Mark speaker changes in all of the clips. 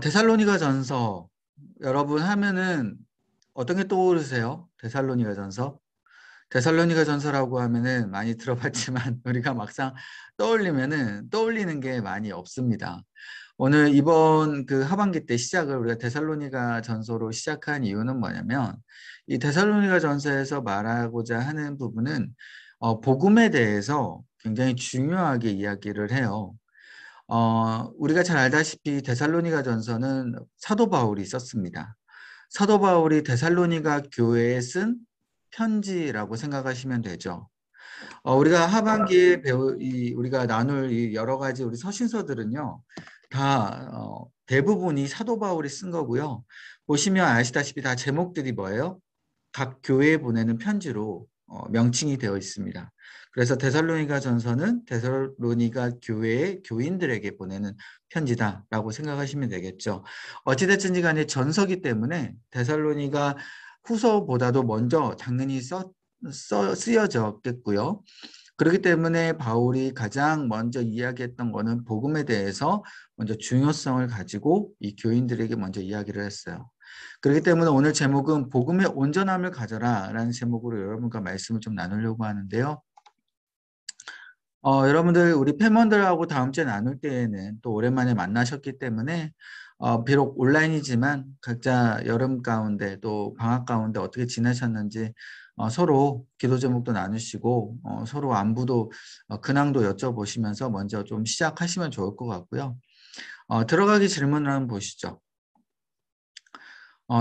Speaker 1: 데살로니가 전서 여러분 하면은 어떤 게 떠오르세요? 데살로니가 전서? 데살로니가 전서라고 하면은 많이 들어봤지만 우리가 막상 떠올리는 게 많이 없습니다. 오늘 이번 그 하반기 때 시작을 우리가 데살로니가 전서로 시작한 이유는 뭐냐면 이 데살로니가 전서에서 말하고자 하는 부분은 복음에 대해서 굉장히 중요하게 이야기를 해요. 우리가 잘 알다시피 데살로니가 전서는 사도 바울이 썼습니다. 사도 바울이 데살로니가 교회에 쓴 편지라고 생각하시면 되죠. 우리가 하반기에 우리가 나눌 이 여러 가지 우리 서신서들은요, 다 대부분이 사도 바울이 쓴 거고요. 보시면 아시다시피 다 제목들이 뭐예요? 각 교회에 보내는 편지로 명칭이 되어 있습니다. 그래서 데살로니가 전서는 데살로니가 교회의 교인들에게 보내는 편지다라고 생각하시면 되겠죠. 어찌됐든지 간에 전서기 때문에 데살로니가 후서보다도 먼저 당연히 쓰여졌겠고요. 그렇기 때문에 바울이 가장 먼저 이야기했던 거는 복음에 대해서 먼저 중요성을 가지고 이 교인들에게 먼저 이야기를 했어요. 그렇기 때문에 오늘 제목은 복음의 온전함을 가져라 라는 제목으로 여러분과 말씀을 좀 나누려고 하는데요. 여러분들 우리 팬분들하고 다음 주에 나눌 때에는 또 오랜만에 만나셨기 때문에 비록 온라인이지만 각자 여름 가운데 또 방학 가운데 어떻게 지내셨는지 서로 기도 제목도 나누시고 서로 안부도 근황도 여쭤보시면서 먼저 좀 시작하시면 좋을 것 같고요. 들어가기 질문을 한번 보시죠.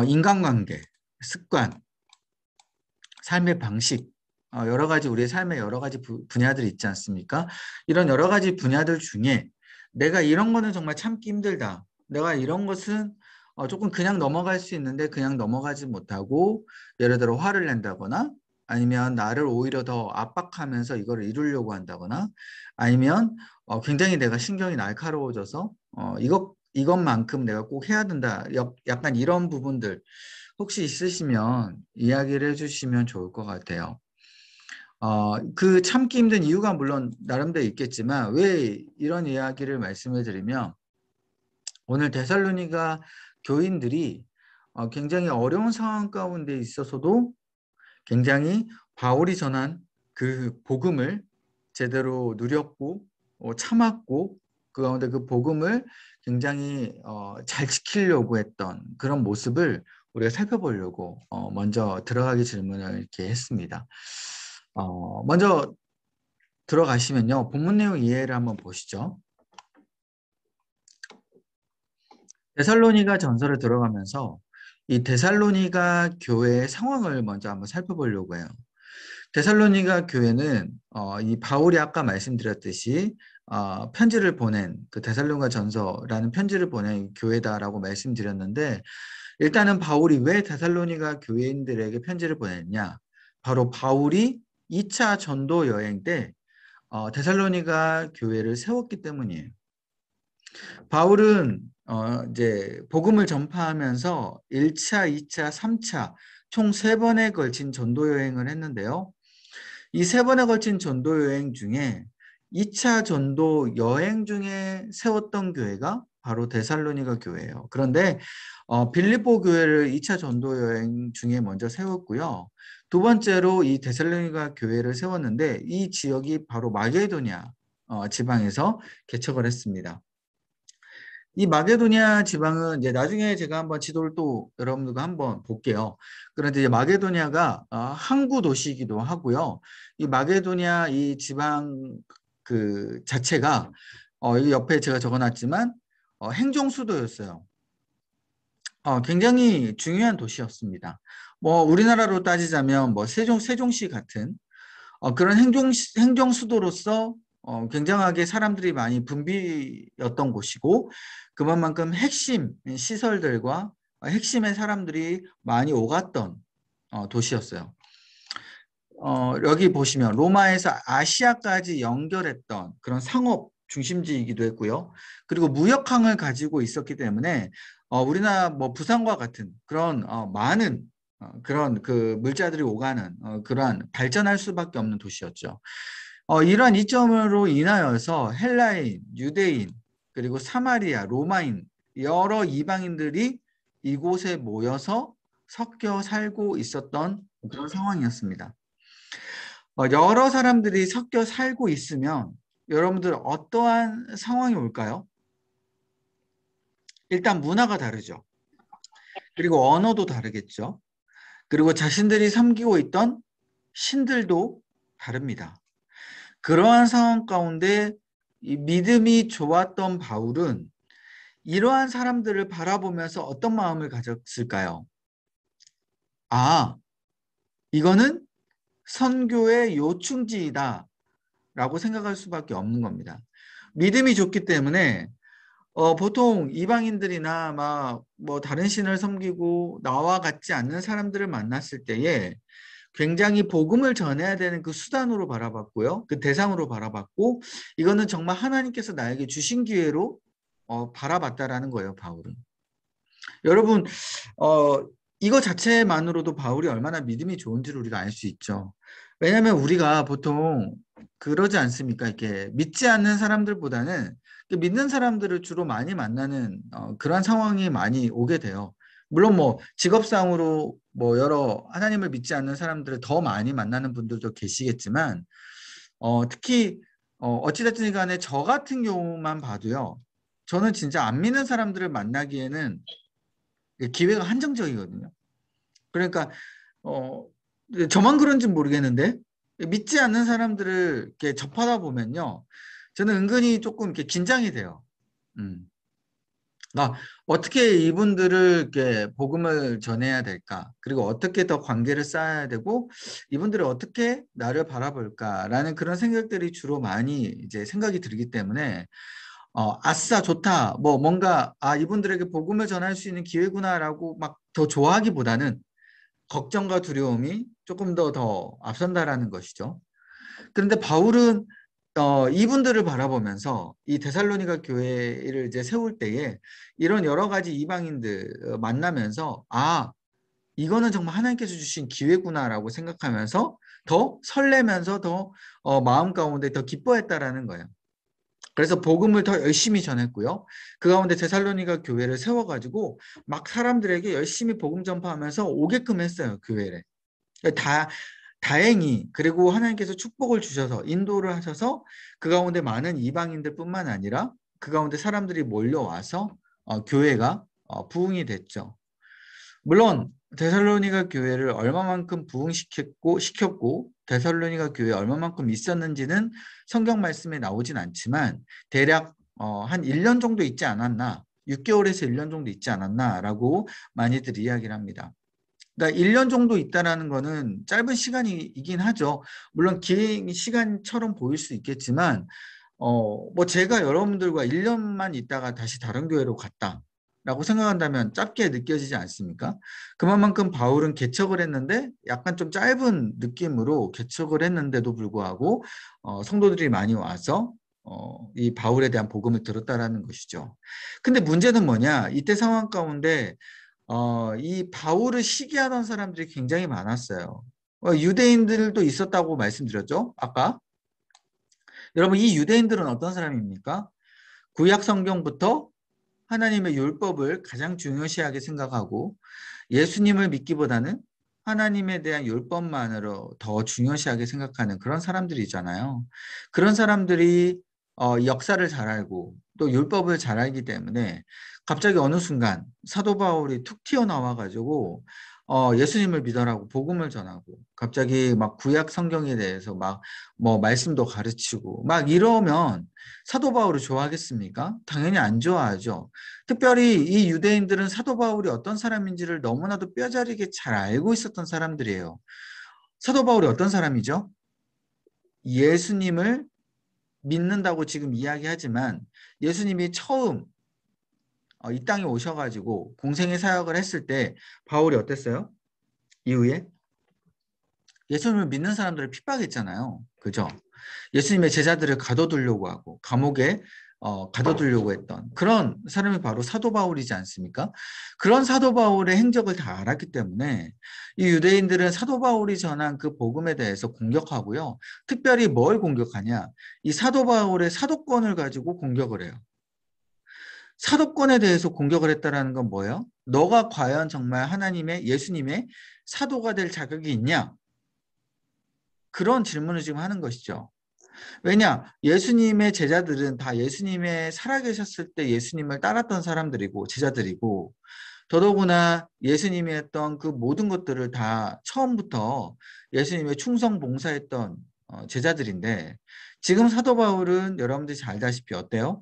Speaker 1: 인간관계, 습관, 삶의 방식, 여러 가지 우리의 삶의 여러 가지 분야들이 있지 않습니까? 이런 여러 가지 분야들 중에 내가 이런 거는 정말 참기 힘들다. 내가 이런 것은 조금 그냥 넘어갈 수 있는데 그냥 넘어가지 못하고 예를 들어 화를 낸다거나 아니면 나를 오히려 더 압박하면서 이거를 이루려고 한다거나 아니면 굉장히 내가 신경이 날카로워져서 이것만큼 내가 꼭 해야 된다. 약간 이런 부분들 혹시 있으시면 이야기를 해주시면 좋을 것 같아요. 그 참기 힘든 이유가 물론 나름대로 있겠지만 왜 이런 이야기를 말씀을 드리면 오늘 데살로니가 교인들이 굉장히 어려운 상황 가운데 있어서도 굉장히 바울이 전한 그 복음을 제대로 누렸고 참았고 그 가운데 그 복음을 굉장히 잘 지키려고 했던 그런 모습을 우리가 살펴보려고 먼저 들어가기 질문을 이렇게 했습니다. 먼저 들어가시면요. 본문 내용 이해를 한번 보시죠. 데살로니가 전서를 들어가면서 이 데살로니가 교회의 상황을 먼저 한번 살펴보려고 해요. 데살로니가 교회는 이 바울이 아까 말씀드렸듯이 편지를 보낸 그 데살로니가 전서라는 편지를 보낸 교회다라고 말씀드렸는데 일단은 바울이 왜 데살로니가 교회인들에게 편지를 보냈냐? 바로 바울이 2차 전도 여행 때 데살로니가 교회를 세웠기 때문이에요. 바울은 이제 복음을 전파하면서 1차, 2차, 3차 총 3번에 걸친 전도 여행을 했는데요. 이 3번에 걸친 전도 여행 중에 2차 전도 여행 중에 세웠던 교회가 바로 데살로니가 교회예요. 그런데 빌립보 교회를 2차 전도 여행 중에 먼저 세웠고요. 두 번째로 이 데살로니가 교회를 세웠는데 이 지역이 바로 마게도냐 지방에서 개척을 했습니다. 이 마게도냐 지방은 이제 나중에 제가 한번 지도를 또 여러분들과 한번 볼게요. 그런데 이제 마게도냐가 항구 도시이기도 하고요. 이 마게도냐 이 지방 그 자체가 이 옆에 제가 적어놨지만 행정 수도였어요. 굉장히 중요한 도시였습니다. 뭐 우리나라로 따지자면 뭐 세종시 같은 그런 행정 수도로서 굉장하게 사람들이 많이 붐비였던 곳이고 그만큼 핵심 시설들과 핵심의 사람들이 많이 오갔던 도시였어요. 여기 보시면 로마에서 아시아까지 연결했던 그런 상업 중심지이기도 했고요. 그리고 무역항을 가지고 있었기 때문에 우리나라 뭐 부산과 같은 그런 많은 그런 그 물자들이 오가는 그러한 발전할 수밖에 없는 도시였죠. 이러한 이점으로 인하여서 헬라인, 유대인, 그리고 사마리아, 로마인 여러 이방인들이 이곳에 모여서 섞여 살고 있었던 그런 상황이었습니다. 여러 사람들이 섞여 살고 있으면 여러분들 어떠한 상황이 올까요? 일단 문화가 다르죠. 그리고 언어도 다르겠죠. 그리고 자신들이 섬기고 있던 신들도 다릅니다. 그러한 상황 가운데 이 믿음이 좋았던 바울은 이러한 사람들을 바라보면서 어떤 마음을 가졌을까요? 아, 이거는 선교의 요충지이다 라고 생각할 수밖에 없는 겁니다. 믿음이 좋기 때문에 보통 이방인들이나 막 뭐 다른 신을 섬기고 나와 같지 않는 사람들을 만났을 때에 굉장히 복음을 전해야 되는 그 수단으로 바라봤고요. 그 대상으로 바라봤고 이거는 정말 하나님께서 나에게 주신 기회로 바라봤다라는 거예요, 바울은. 여러분, 이거 자체만으로도 바울이 얼마나 믿음이 좋은지를 우리가 알 수 있죠. 왜냐하면 우리가 보통 그러지 않습니까? 이렇게 믿지 않는 사람들보다는 믿는 사람들을 주로 많이 만나는 그런 상황이 많이 오게 돼요. 물론 뭐 직업상으로 뭐 여러 하나님을 믿지 않는 사람들을 더 많이 만나는 분들도 계시겠지만 특히 어찌됐든 간에 저 같은 경우만 봐도요. 저는 진짜 안 믿는 사람들을 만나기에는 기회가 한정적이거든요. 그러니까 어, 저만 그런지 모르겠는데 믿지 않는 사람들을 이렇게 접하다 보면요, 저는 은근히 조금 이렇게 긴장이 돼요. 음. 어떻게 이분들을 이렇게 복음을 전해야 될까? 그리고 어떻게 더 관계를 쌓아야 되고 이분들이 어떻게 나를 바라볼까라는 그런 생각들이 주로 많이 이제 생각이 들기 때문에 아싸 좋다. 뭐 뭔가 이분들에게 복음을 전할 수 있는 기회구나라고 막 더 좋아하기보다는 걱정과 두려움이 조금 더 앞선다라는 것이죠. 그런데 바울은 이분들을 바라보면서 이 데살로니가 교회를 이제 세울 때에 이런 여러 가지 이방인들 만나면서 이거는 정말 하나님께서 주신 기회구나라고 생각하면서 더 설레면서 더 마음 가운데 더 기뻐했다라는 거예요. 그래서 복음을 더 열심히 전했고요. 그 가운데 데살로니가 교회를 세워가지고 막 사람들에게 열심히 복음 전파하면서 오게끔 했어요, 교회를. 다행히 그리고 하나님께서 축복을 주셔서 인도를 하셔서 그 가운데 많은 이방인들뿐만 아니라 그 가운데 사람들이 몰려와서 교회가 부흥이 됐죠. 물론 데살로니가 교회를 얼마만큼 시켰고 데살로니가 교회에 얼마만큼 있었는지는 성경 말씀에 나오진 않지만 대략 한 1년 정도 있지 않았나, 6개월에서 1년 정도 있지 않았나라고 많이들 이야기를 합니다. 그러니까 1년 정도 있다라는 거는 짧은 시간이긴 하죠. 물론 긴 시간처럼 보일 수 있겠지만 뭐 제가 여러분들과 1년만 있다가 다시 다른 교회로 갔다라고 생각한다면 짧게 느껴지지 않습니까? 그만큼 바울은 개척을 했는데 약간 좀 짧은 느낌으로 개척을 했는데도 불구하고 성도들이 많이 와서 이 바울에 대한 복음을 들었다라는 것이죠. 근데 문제는 뭐냐? 이때 상황 가운데 이 바울을 시기하던 사람들이 굉장히 많았어요. 유대인들도 있었다고 말씀드렸죠, 아까. 여러분, 이 유대인들은 어떤 사람입니까? 구약 성경부터 하나님의 율법을 가장 중요시하게 생각하고 예수님을 믿기보다는 하나님에 대한 율법만으로 더 중요시하게 생각하는 그런 사람들이잖아요. 그런 사람들이 역사를 잘 알고 또 율법을 잘 알기 때문에 갑자기 어느 순간 사도 바울이 툭 튀어나와가지고 예수님을 믿어라고 복음을 전하고 갑자기 막 구약 성경에 대해서 막 뭐 말씀도 가르치고 막 이러면 사도 바울을 좋아하겠습니까? 당연히 안 좋아하죠. 특별히 이 유대인들은 사도 바울이 어떤 사람인지를 너무나도 뼈저리게 잘 알고 있었던 사람들이에요. 사도 바울이 어떤 사람이죠? 예수님을 믿는다고 지금 이야기하지만 예수님이 처음 이 땅에 오셔가지고 공생의 사역을 했을 때 바울이 어땠어요? 이후에 예수님을 믿는 사람들을 핍박했잖아요. 그죠? 예수님의 제자들을 가둬두려고 하고 감옥에 가둬두려고 했던 그런 사람이 바로 사도 바울이지 않습니까? 그런 사도 바울의 행적을 다 알았기 때문에 이 유대인들은 사도 바울이 전한 그 복음에 대해서 공격하고요. 특별히 뭘 공격하냐? 이 사도 바울의 사도권을 가지고 공격을 해요. 사도권에 대해서 공격을 했다라는 건 뭐예요? 너가 과연 정말 예수님의 사도가 될 자격이 있냐? 그런 질문을 지금 하는 것이죠. 왜냐? 예수님의 제자들은 다 예수님의 살아계셨을 때 예수님을 따랐던 사람들이고 제자들이고, 더더구나 예수님이 했던 그 모든 것들을 다 처음부터 예수님의 충성 봉사했던 제자들인데, 지금 사도 바울은 여러분들이 잘 알다시피 어때요?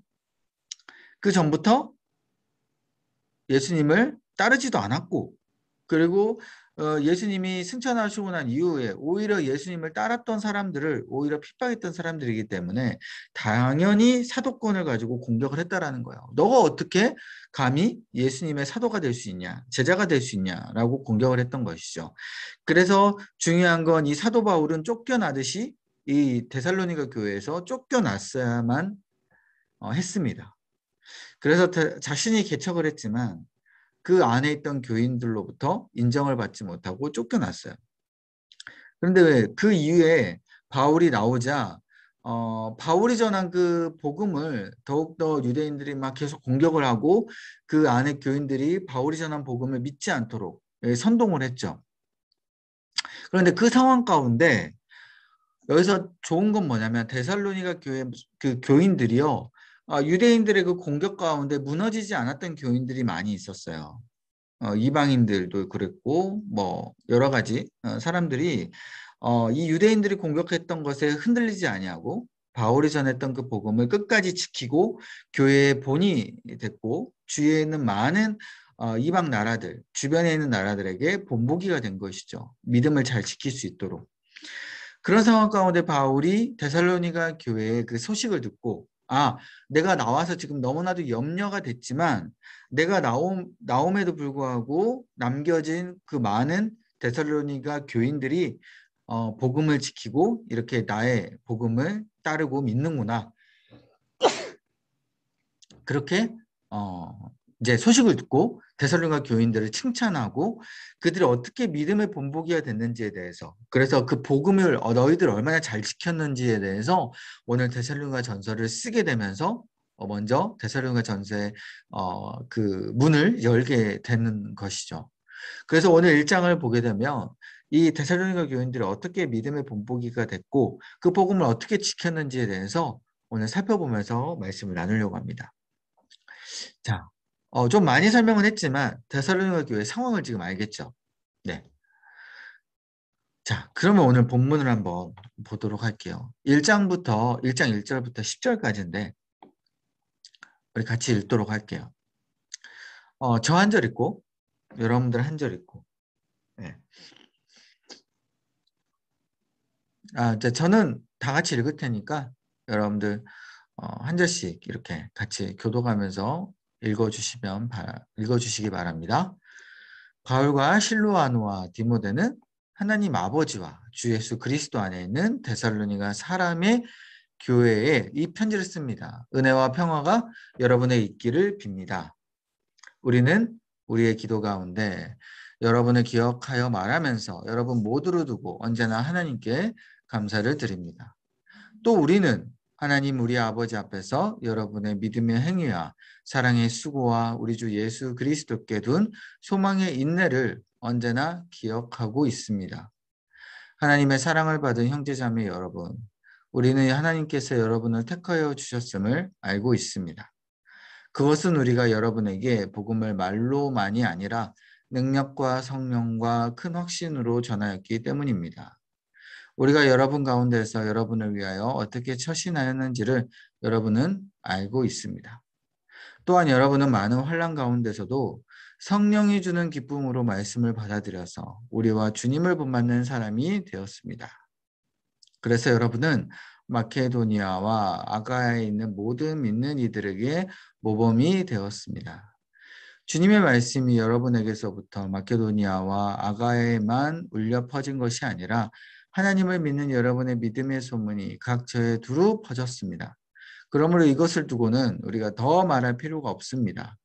Speaker 1: 그 전부터 예수님을 따르지도 않았고, 그리고 예수님이 승천하시고 난 이후에 오히려 예수님을 따랐던 사람들을 오히려 핍박했던 사람들이기 때문에 당연히 사도권을 가지고 공격을 했다라는 거예요. 너가 어떻게 감히 예수님의 사도가 될 수 있냐, 제자가 될 수 있냐라고 공격을 했던 것이죠. 그래서 중요한 건 이 사도 바울은 쫓겨나듯이 이 데살로니가 교회에서 쫓겨났어야만 했습니다. 그래서 자신이 개척을 했지만 그 안에 있던 교인들로부터 인정을 받지 못하고 쫓겨났어요. 그런데 왜 그 이후에 바울이 나오자 바울이 전한 그 복음을 더욱더 유대인들이 막 계속 공격을 하고 그 안에 교인들이 바울이 전한 복음을 믿지 않도록 선동을 했죠. 그런데 그 상황 가운데 여기서 좋은 건 뭐냐면 데살로니가 교회 그 교인들이요, 유대인들의 그 공격 가운데 무너지지 않았던 교인들이 많이 있었어요. 이방인들도 그랬고 뭐 여러 가지 사람들이 이 유대인들이 공격했던 것에 흔들리지 아니하고 바울이 전했던 그 복음을 끝까지 지키고 교회의 본이 됐고 주위에 있는 많은 이방 나라들, 주변에 있는 나라들에게 본보기가 된 것이죠. 믿음을 잘 지킬 수 있도록. 그런 상황 가운데 바울이 데살로니가 교회의 그 소식을 듣고, 내가 나와서 지금 너무나도 염려가 됐지만 내가 나옴에도 불구하고 남겨진 그 많은 데살로니가 교인들이 복음을 지키고 이렇게 나의 복음을 따르고 믿는구나. 그렇게 이제 소식을 듣고 데살로니가 교인들을 칭찬하고 그들이 어떻게 믿음의 본보기가 됐는지에 대해서, 그래서 그 복음을 너희들 얼마나 잘 지켰는지에 대해서 오늘 데살로니가 전서를 쓰게 되면서 먼저 데살로니가 전서의 그 문을 열게 되는 것이죠. 그래서 오늘 1장을 보게 되면 이 데살로니가 교인들이 어떻게 믿음의 본보기가 됐고 그 복음을 어떻게 지켰는지에 대해서 오늘 살펴보면서 말씀을 나누려고 합니다. 자, 좀 많이 설명은 했지만 데살로니가 교회 상황을 지금 알겠죠? 네. 자, 그러면 오늘 본문을 한번 보도록 할게요. 1장 1절부터 10절까지인데 우리 같이 읽도록 할게요. 저 한 절 읽고 여러분들 한 절 읽고. 네. 이제 저는 다 같이 읽을 테니까 여러분들 한 절씩 이렇게 같이 교도하면서 읽어주시기 바랍니다. 바울과 실로아노와 디모데는 하나님 아버지와 주 예수 그리스도 안에 있는 데살로니가 사람의 교회에 이 편지를 씁니다. 은혜와 평화가 여러분에 있기를 빕니다. 우리는 우리의 기도 가운데 여러분을 기억하여 말하면서 여러분 모두를 두고 언제나 하나님께 감사를 드립니다. 또 우리는 하나님 우리 아버지 앞에서 여러분의 믿음의 행위와 사랑의 수고와 우리 주 예수 그리스도께 둔 소망의 인내를 언제나 기억하고 있습니다. 하나님의 사랑을 받은 형제자매 여러분, 우리는 하나님께서 여러분을 택하여 주셨음을 알고 있습니다. 그것은 우리가 여러분에게 복음을 말로만이 아니라 능력과 성령과 큰 확신으로 전하였기 때문입니다. 우리가 여러분 가운데서 여러분을 위하여 어떻게 처신하였는지를 여러분은 알고 있습니다. 또한 여러분은 많은 환난 가운데서도 성령이 주는 기쁨으로 말씀을 받아들여서 우리와 주님을 본받는 사람이 되었습니다. 그래서 여러분은 마케도니아와 아가야에 있는 모든 믿는 이들에게 모범이 되었습니다. 주님의 말씀이 여러분에게서부터 마케도니아와 아가야에만 울려 퍼진 것이 아니라 하나님을 믿는 여러분의 믿음의 소문이 각 처에 두루 퍼졌습니다. 그러므로 이것을 두고는 우리가 더 말할 필요가 없습니다.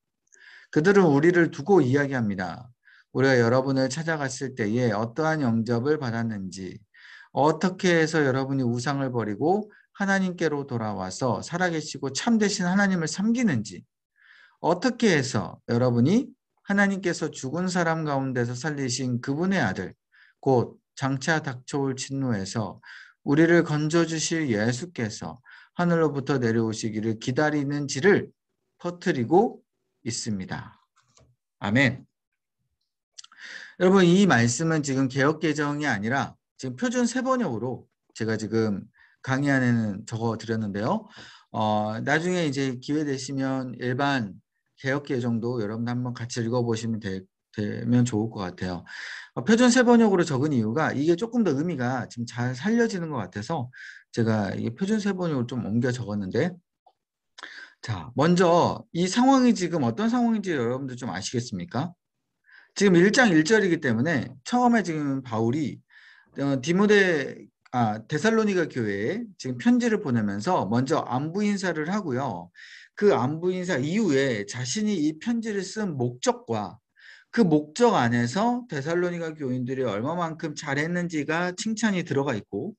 Speaker 1: 그들은 우리를 두고 이야기합니다. 우리가 여러분을 찾아갔을 때에 어떠한 영접을 받았는지, 어떻게 해서 여러분이 우상을 버리고 하나님께로 돌아와서 살아계시고 참되신 하나님을 섬기는지, 어떻게 해서 여러분이 하나님께서 죽은 사람 가운데서 살리신 그분의 아들, 곧 장차 닥쳐올 진노에서 우리를 건져주실 예수께서 하늘로부터 내려오시기를 기다리는지를 퍼뜨리고 있습니다. 아멘. 여러분, 이 말씀은 지금 개역개정이 아니라 지금 표준 세번역으로 제가 지금 강의 안에는 적어 드렸는데요. 나중에 이제 기회 되시면 일반 개역개정도 여러분 한번 같이 읽어보시면 되면 좋을 것 같아요. 표준 세번역으로 적은 이유가 이게 조금 더 의미가 지금 잘 살려지는 것 같아서 제가 이 표준 세번역으로 좀 옮겨 적었는데, 자, 먼저 이 상황이 지금 어떤 상황인지 여러분들 좀 아시겠습니까? 지금 1장 1절이기 때문에 처음에 지금 바울이 데살로니가 교회에 지금 편지를 보내면서 먼저 안부 인사를 하고요. 그 안부 인사 이후에 자신이 이 편지를 쓴 목적과 그 목적 안에서 데살로니가 교인들이 얼마만큼 잘했는지가 칭찬이 들어가 있고,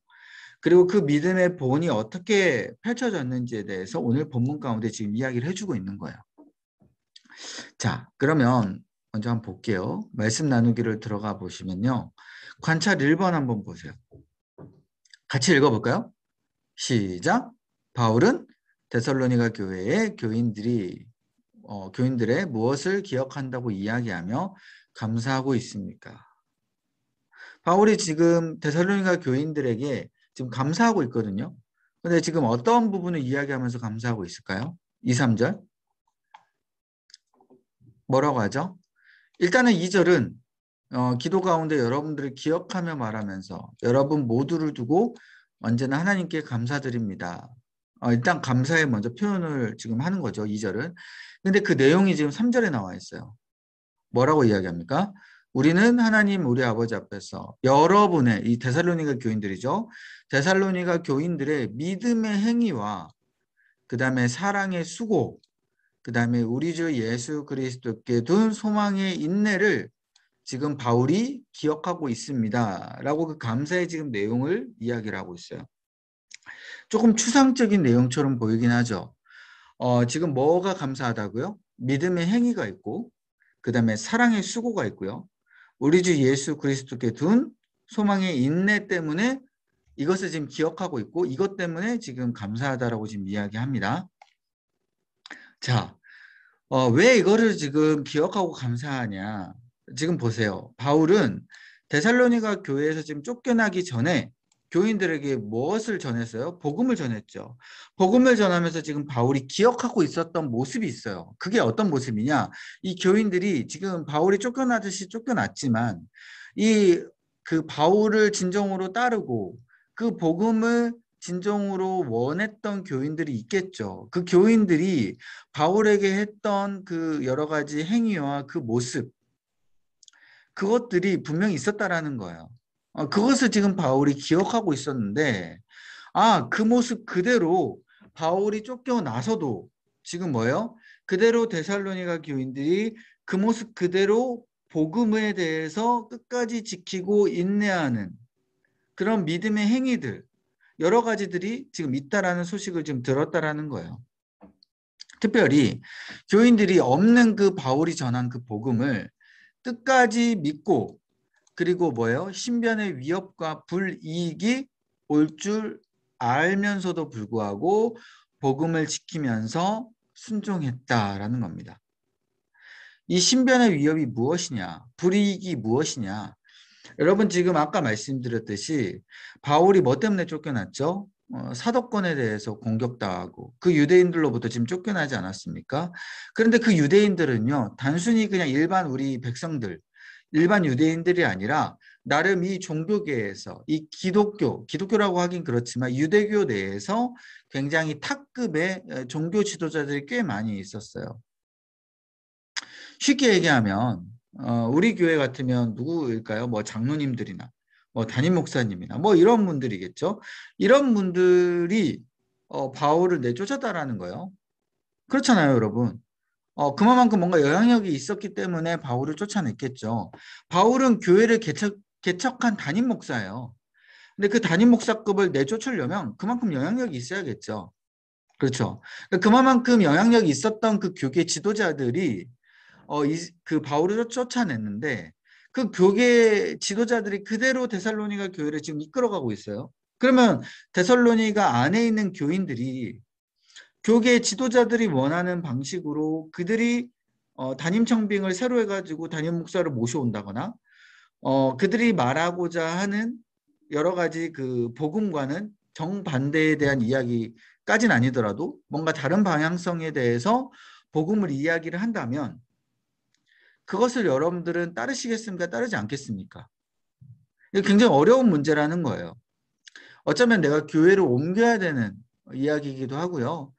Speaker 1: 그리고 그 믿음의 본이 어떻게 펼쳐졌는지에 대해서 오늘 본문 가운데 지금 이야기를 해주고 있는 거예요. 자, 그러면 먼저 한번 볼게요. 말씀 나누기를 들어가 보시면요. 관찰 1번 한번 보세요. 같이 읽어볼까요? 시작. 바울은 데살로니가 교회의 교인들의 무엇을 기억한다고 이야기하며 감사하고 있습니까? 바울이 지금 데살로니가 교인들에게 지금 감사하고 있거든요. 근데 지금 어떤 부분을 이야기하면서 감사하고 있을까요? 2, 3절. 뭐라고 하죠? 일단은 2절은 기도 가운데 여러분들을 기억하며 말하면서 여러분 모두를 두고 언제나 하나님께 감사드립니다. 일단 감사에 먼저 표현을 지금 하는 거죠. 2절은. 근데 그 내용이 지금 3절에 나와 있어요. 뭐라고 이야기합니까? 우리는 하나님 우리 아버지 앞에서 여러분의 이 데살로니가 교인들이죠. 데살로니가 교인들의 믿음의 행위와 그 다음에 사랑의 수고, 그 다음에 우리 주 예수 그리스도께 둔 소망의 인내를 지금 바울이 기억하고 있습니다. 라고 그 감사의 지금 내용을 이야기를 하고 있어요. 조금 추상적인 내용처럼 보이긴 하죠. 지금 뭐가 감사하다고요? 믿음의 행위가 있고, 그 다음에 사랑의 수고가 있고요. 우리 주 예수 그리스도께 둔 소망의 인내 때문에 이것을 지금 기억하고 있고, 이것 때문에 지금 감사하다라고 지금 이야기합니다. 자, 왜 이거를 지금 기억하고 감사하냐? 지금 보세요. 바울은 데살로니가 교회에서 지금 쫓겨나기 전에 교인들에게 무엇을 전했어요? 복음을 전했죠. 복음을 전하면서 지금 바울이 기억하고 있었던 모습이 있어요. 그게 어떤 모습이냐? 이 교인들이 지금 바울이 쫓겨나듯이 쫓겨났지만 이 그 바울을 진정으로 따르고 그 복음을 진정으로 원했던 교인들이 있겠죠. 그 교인들이 바울에게 했던 그 여러 가지 행위와 그 모습, 그것들이 분명히 있었다라는 거예요. 그것을 지금 바울이 기억하고 있었는데, 그 모습 그대로 바울이 쫓겨나서도 지금 뭐예요? 그대로 데살로니가 교인들이 그 모습 그대로 복음에 대해서 끝까지 지키고 인내하는 그런 믿음의 행위들, 여러 가지들이 지금 있다라는 소식을 지금 들었다라는 거예요. 특별히 교인들이 없는 그 바울이 전한 그 복음을 끝까지 믿고, 그리고 뭐예요? 신변의 위협과 불이익이 올 줄 알면서도 불구하고 복음을 지키면서 순종했다라는 겁니다. 이 신변의 위협이 무엇이냐? 불이익이 무엇이냐? 여러분 지금 아까 말씀드렸듯이 바울이 뭐 때문에 쫓겨났죠? 사도권에 대해서 공격당하고 그 유대인들로부터 지금 쫓겨나지 않았습니까? 그런데 그 유대인들은요, 단순히 그냥 일반 우리 백성들, 일반 유대인들이 아니라 나름 이 종교계에서 이 기독교라고 하긴 그렇지만 유대교 내에서 굉장히 탑급의 종교 지도자들이 꽤 많이 있었어요. 쉽게 얘기하면 우리 교회 같으면 누구일까요? 뭐 장로님들이나 뭐 담임 목사님이나 뭐 이런 분들이겠죠. 이런 분들이 바울을 내쫓았다라는 거예요. 그렇잖아요, 여러분. 그만큼 뭔가 영향력이 있었기 때문에 바울을 쫓아냈겠죠. 바울은 교회를 개척한 담임 목사예요. 근데 그 담임 목사급을 내쫓으려면 그만큼 영향력이 있어야겠죠. 그렇죠. 그만큼 영향력이 있었던 그 교계 지도자들이 그 바울을 쫓아냈는데 그 교계 지도자들이 그대로 데살로니가 교회를 지금 이끌어가고 있어요. 그러면 데살로니가 안에 있는 교인들이 교계 지도자들이 원하는 방식으로 그들이 담임 청빙을 새로 해가지고 담임 목사를 모셔온다거나 그들이 말하고자 하는 여러 가지 그 복음과는 정반대에 대한 이야기까지는 아니더라도 뭔가 다른 방향성에 대해서 복음을 이야기를 한다면 그것을 여러분들은 따르시겠습니까? 따르지 않겠습니까? 이게 굉장히 어려운 문제라는 거예요. 어쩌면 내가 교회를 옮겨야 되는 이야기이기도 하고요.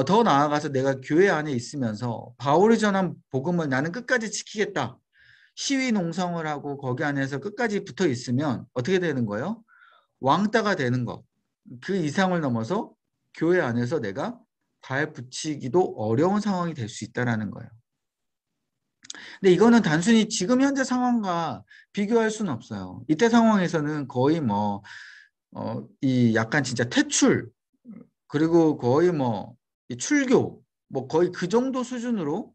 Speaker 1: 더 나아가서 내가 교회 안에 있으면서 바울이 전한 복음을 나는 끝까지 지키겠다. 시위 농성을 하고 거기 안에서 끝까지 붙어 있으면 어떻게 되는 거예요? 왕따가 되는 것. 그 이상을 넘어서 교회 안에서 내가 발 붙이기도 어려운 상황이 될 수 있다는 거예요. 근데 이거는 단순히 지금 현재 상황과 비교할 수는 없어요. 이때 상황에서는 거의 이 약간 진짜 퇴출, 그리고 거의 이 출교, 거의 그 정도 수준으로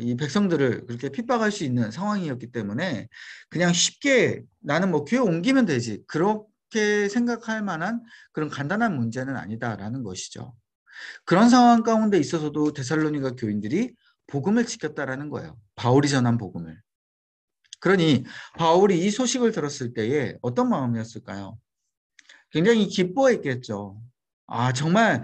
Speaker 1: 이 백성들을 그렇게 핍박할 수 있는 상황이었기 때문에 그냥 쉽게 나는 교회 옮기면 되지. 그렇게 생각할 만한 그런 간단한 문제는 아니다라는 것이죠. 그런 상황 가운데 있어서도 데살로니가 교인들이 복음을 지켰다라는 거예요. 바울이 전한 복음을. 그러니 바울이 이 소식을 들었을 때에 어떤 마음이었을까요? 굉장히 기뻐했겠죠. 아, 정말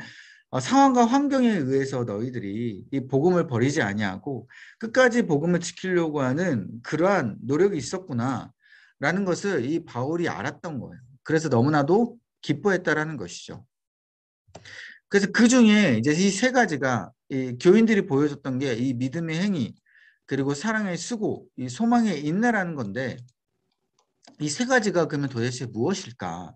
Speaker 1: 상황과 환경에 의해서 너희들이 이 복음을 버리지 아니하고 끝까지 복음을 지키려고 하는 그러한 노력이 있었구나 라는 것을 이 바울이 알았던 거예요. 그래서 너무나도 기뻐했다라는 것이죠. 그래서 그 중에 이제 이 세 가지가 이 교인들이 보여줬던 게 이 믿음의 행위, 그리고 사랑의 수고, 이 소망의 인내라는 건데 이 세 가지가 그러면 도대체 무엇일까?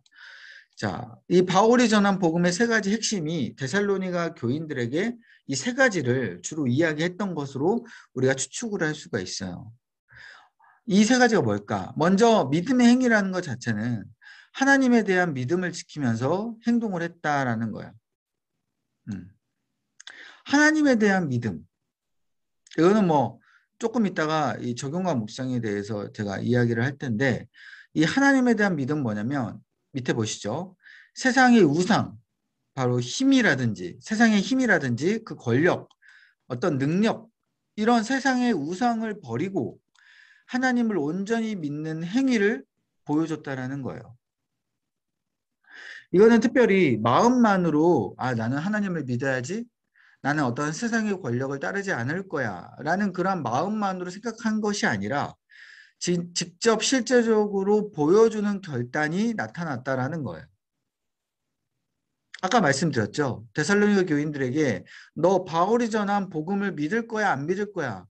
Speaker 1: 자, 이 바울이 전한 복음의 세 가지 핵심이 데살로니가 교인들에게 이 세 가지를 주로 이야기했던 것으로 우리가 추측을 할 수가 있어요. 이 세 가지가 뭘까? 먼저 믿음의 행위라는 것 자체는 하나님에 대한 믿음을 지키면서 행동을 했다라는 거예요. 하나님에 대한 믿음. 이거는 조금 이따가 이 적용과 묵상에 대해서 제가 이야기를 할 텐데 이 하나님에 대한 믿음 뭐냐면 밑에 보시죠. 세상의 우상, 바로 힘이라든지 세상의 힘이라든지 그 권력, 어떤 능력, 이런 세상의 우상을 버리고 하나님을 온전히 믿는 행위를 보여줬다라는 거예요. 이거는 특별히 마음만으로 나는 하나님을 믿어야지, 나는 어떤 세상의 권력을 따르지 않을 거야 라는 그런 마음만으로 생각한 것이 아니라 직접 실제적으로 보여주는 결단이 나타났다라는 거예요. 아까 말씀드렸죠. 데살로니가 교인들에게 너 바울이 전한 복음을 믿을 거야 안 믿을 거야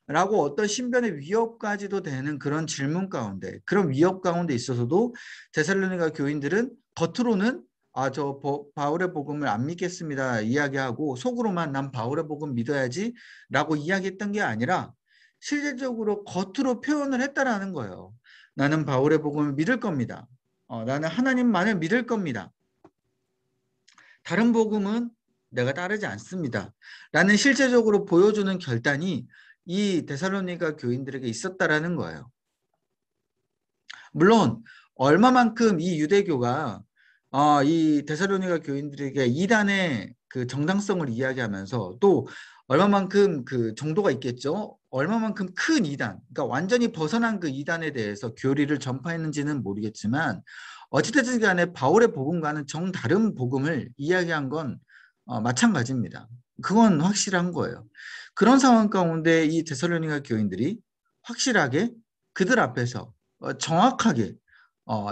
Speaker 1: 라고 어떤 신변의 위협까지도 되는 그런 질문 가운데, 그런 위협 가운데 있어서도 데살로니가 교인들은 겉으로는 저 바울의 복음을 안 믿겠습니다 이야기하고 속으로만 난 바울의 복음 믿어야지 라고 이야기했던 게 아니라 실질적으로 겉으로 표현을 했다라는 거예요. 나는 바울의 복음을 믿을 겁니다. 나는 하나님만을 믿을 겁니다. 다른 복음은 내가 따르지 않습니다. 라는 실제적으로 보여주는 결단이 이 데살로니가 교인들에게 있었다라는 거예요. 물론 얼마만큼 이 유대교가 이 데살로니가 교인들에게 이단의 그 정당성을 이야기하면서 또 얼마만큼 그 정도가 있겠죠. 얼마만큼 큰 이단, 그러니까 완전히 벗어난 그 이단에 대해서 교리를 전파했는지는 모르겠지만 어찌됐든 간에 바울의 복음과는 정다른 복음을 이야기한 건 마찬가지입니다. 그건 확실한 거예요. 그런 상황 가운데 이 데살로니가 교인들이 확실하게 그들 앞에서 정확하게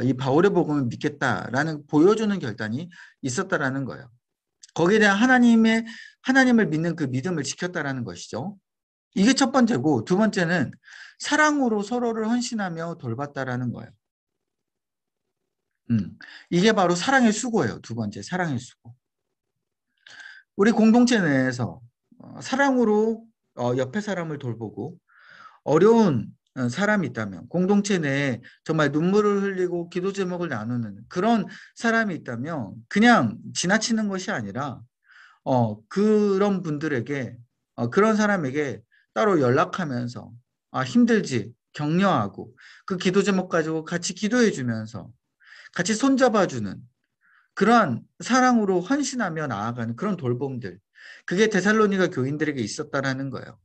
Speaker 1: 이 바울의 복음을 믿겠다라는 보여주는 결단이 있었다라는 거예요. 거기에 대한 하나님을 믿는 그 믿음을 지켰다라는 것이죠. 이게 첫 번째고, 두 번째는 사랑으로 서로를 헌신하며 돌봤다라는 거예요. 이게 바로 사랑의 수고예요. 두 번째, 사랑의 수고. 우리 공동체 내에서 사랑으로 옆에 사람을 돌보고 어려운 사람이 있다면, 공동체 내에 정말 눈물을 흘리고 기도 제목을 나누는 그런 사람이 있다면 그냥 지나치는 것이 아니라 그런 분들에게 그런 사람에게 따로 연락하면서 힘들지 격려하고 그 기도 제목 가지고 같이 기도해 주면서 같이 손잡아 주는 그러한 사랑으로 헌신하며 나아가는 그런 돌봄들. 그게 데살로니가 교인들에게 있었다라는 거예요.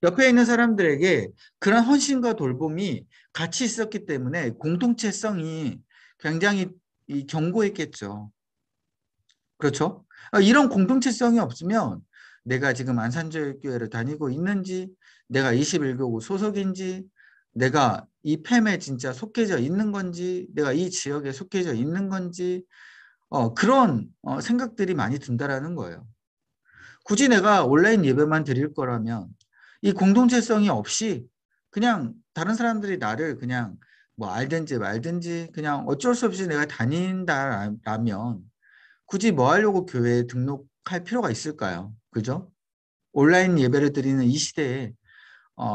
Speaker 1: 옆에 있는 사람들에게 그런 헌신과 돌봄이 같이 있었기 때문에 공동체성이 굉장히 견고했겠죠. 그렇죠? 이런 공동체성이 없으면 내가 지금 안산교회를 다니고 있는지, 내가 21교구 소속인지, 내가 이 팸에 진짜 속해져 있는 건지, 내가 이 지역에 속해져 있는 건지, 그런 생각들이 많이 든다라는 거예요. 굳이 내가 온라인 예배만 드릴 거라면 이 공동체성이 없이 그냥 다른 사람들이 나를 그냥 뭐 알든지 말든지 그냥 어쩔 수 없이 내가 다닌다라면 굳이 뭐 하려고 교회에 등록할 필요가 있을까요? 그죠? 온라인 예배를 드리는 이 시대에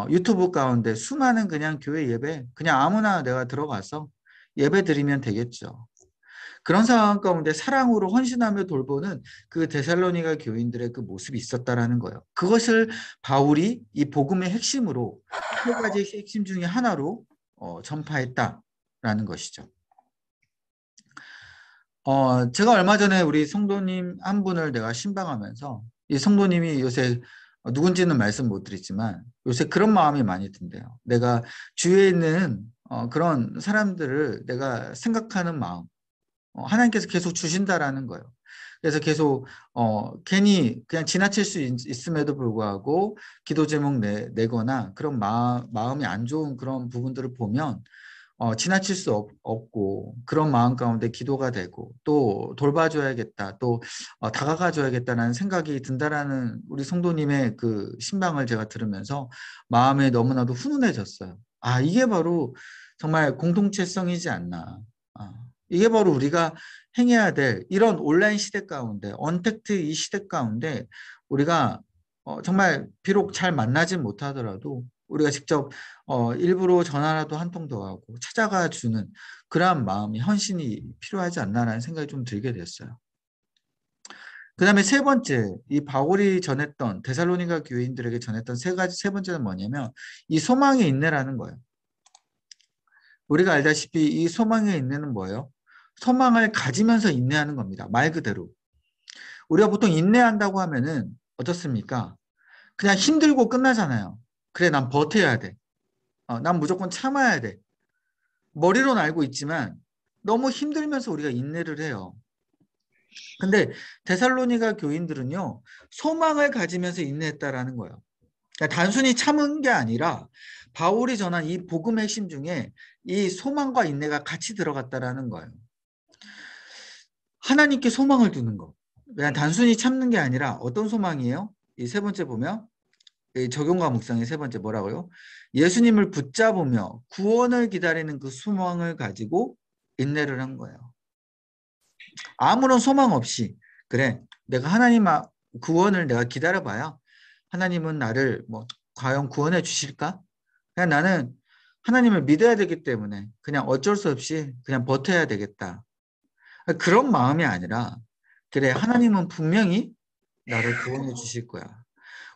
Speaker 1: 유튜브 가운데 수많은 그냥 교회 예배 그냥 아무나 내가 들어가서 예배 드리면 되겠죠. 그런 상황 가운데 사랑으로 헌신하며 돌보는 그 데살로니가 교인들의 그 모습이 있었다라는 거예요. 그것을 바울이 이 복음의 핵심으로 세 가지 핵심 중에 하나로 전파했다라는 것이죠. 제가 얼마 전에 우리 성도님 한 분을 내가 신방하면서 이 성도님이 요새 누군지는 말씀 못 드리지만 요새 그런 마음이 많이 든대요. 내가 주위에 있는 그런 사람들을 내가 생각하는 마음, 하나님께서 계속 주신다라는 거예요. 그래서 계속 괜히 그냥 지나칠 수 있음에도 불구하고 기도 제목 내거나 그런 마음이 안 좋은 그런 부분들을 보면 지나칠 수 없고 그런 마음 가운데 기도가 되고 또 돌봐줘야겠다 또 다가가줘야겠다는 생각이 든다라는 우리 성도님의 그 신방을 제가 들으면서 마음에 너무나도 훈훈해졌어요. 이게 바로 정말 공동체성이지 않나. 이게 바로 우리가 행해야 될 이런 온라인 시대 가운데 언택트 이 시대 가운데 우리가 정말 비록 잘 만나진 못하더라도 우리가 직접 일부러 전화라도 한 통 더 하고 찾아가 주는 그러한 마음이 헌신이 필요하지 않나라는 생각이 좀 들게 됐어요. 그 다음에 세 번째, 이 바울이 전했던 데살로니가 교인들에게 전했던 세 번째는 뭐냐면 이 소망의 인내라는 거예요. 우리가 알다시피 이 소망의 인내는 뭐예요? 소망을 가지면서 인내하는 겁니다. 말 그대로. 우리가 보통 인내한다고 하면은 어떻습니까? 그냥 힘들고 끝나잖아요. 그래, 난 버텨야 돼. 난 무조건 참아야 돼. 머리로는 알고 있지만 너무 힘들면서 우리가 인내를 해요. 근데 데살로니가 교인들은요, 소망을 가지면서 인내했다라는 거예요. 그러니까 단순히 참은 게 아니라 바울이 전한 이 복음의 핵심 중에 이 소망과 인내가 같이 들어갔다라는 거예요. 하나님께 소망을 두는 거. 그냥 단순히 참는 게 아니라 어떤 소망이에요? 이 세 번째 보면 적용과 묵상의 세 번째 뭐라고요? 예수님을 붙잡으며 구원을 기다리는 그 소망을 가지고 인내를 한 거예요. 아무런 소망 없이 그래 내가 하나님 구원을 내가 기다려봐야 하나님은 나를 뭐 과연 구원해 주실까? 그냥 나는 하나님을 믿어야 되기 때문에 그냥 어쩔 수 없이 그냥 버텨야 되겠다. 그런 마음이 아니라 그래 하나님은 분명히 나를 구원해 주실 거야.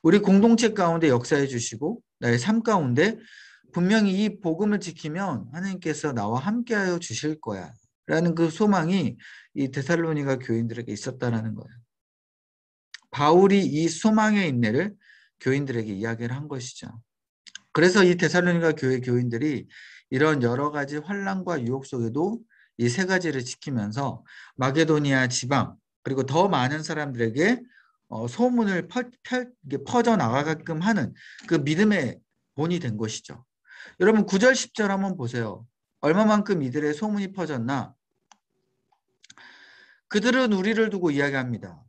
Speaker 1: 우리 공동체 가운데 역사해 주시고 나의 삶 가운데 분명히 이 복음을 지키면 하나님께서 나와 함께하여 주실 거야. 라는 그 소망이 이 데살로니가 교인들에게 있었다라는 거예요. 바울이 이 소망의 인내를 교인들에게 이야기를 한 것이죠. 그래서 이 데살로니가 교회 교인들이 이런 여러 가지 환난과 유혹 속에도 이 세 가지를 지키면서 마게도니아 지방 그리고 더 많은 사람들에게 소문을 퍼져나가게끔 하는 그 믿음의 본이 된 것이죠. 여러분 9절 10절 한번 보세요. 얼마만큼 이들의 소문이 퍼졌나? 그들은 우리를 두고 이야기합니다.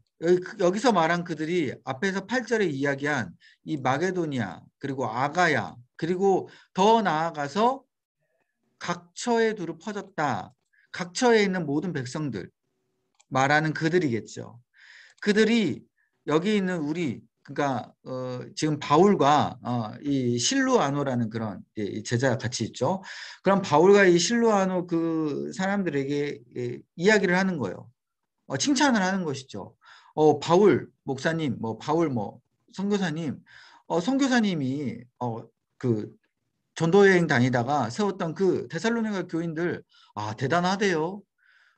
Speaker 1: 여기서 말한 그들이 앞에서 8절에 이야기한 이 마게도니아 그리고 아가야 그리고 더 나아가서 각처에 두루 퍼졌다. 각처에 있는 모든 백성들 말하는 그들이겠죠. 그들이 여기 있는 우리 그러니까 지금 바울과 이 실루아노라는 그런 제자가 같이 있죠. 그럼 바울과 이 실루아노 그 사람들에게 이야기를 하는 거예요. 칭찬을 하는 것이죠. 바울 목사님, 바울 선교사님, 선교사님이 그 전도여행 다니다가 세웠던 그 데살로니가 교인들, 대단하대요.